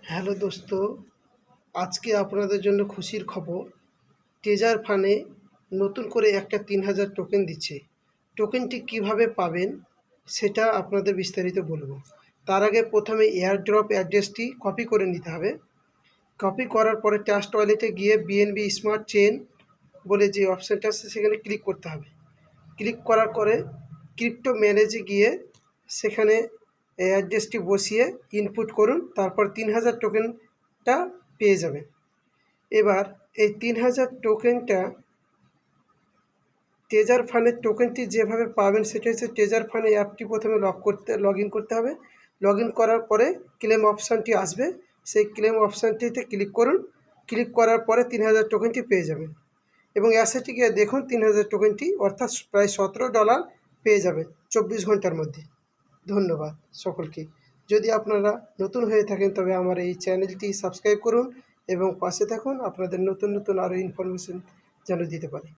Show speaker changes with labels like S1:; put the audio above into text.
S1: Hello দোস্ত, আজকে আপনাদের জন্য খুশির খবর। ট্রেজার ফানে নতুন করে একটা 3000 টোকেন দিচ্ছে। টোকেনটি কিভাবে পাবেন সেটা আপনাদের বিস্তারিত বলবো। তার আগে প্রথমে এয়ারড্রপ অ্যাড্রেসটি কপি করে নিতে হবে। কপি করার পরে ট্রাস্ট ওয়ালেটে গিয়ে বিএনবি স্মার্ট চেন বলে যে অপশানটা আছে সেখানে ক্লিক করতে হবে। ক্লিক করার পরে ক্রিপ্টো ম্যানেজে গিয়ে সেখানে এই অ্যাড্রেসটি বসিয়ে ইনপুট করুন, তারপর 3000 টোকেনটা পেয়ে যাবেন। এবার এই 3000 টোকেনটা ট্রেজার ফান্ডের টোকেনটি যেভাবে পাবেন সেটা হচ্ছে ট্রেজার ফান্ড অ্যাপটি প্রথমে লগ ইন করতে হবে। লগ ইন করার পরে ক্লেম অপশানটি আসবে, সেই ক্লেম অপশানটিতে ক্লিক করুন। ক্লিক করার পরে 3000 টোকেনটি পেয়ে যাবেন এবং অ্যাসেটে গিয়ে দেখুন 3000 টোকেনটি অর্থাৎ প্রায় $17 পেয়ে যাবেন 24 ঘন্টার মধ্যে। ধন্যবাদ সকলকে। যদি আপনারা নতুন হয়ে থাকেন তবে আমার এই চ্যানেলটি সাবস্ক্রাইব করুন এবং পাশে থাকুন, আপনাদের নতুন নতুন আরও ইনফরমেশন যেন দিতে পারি।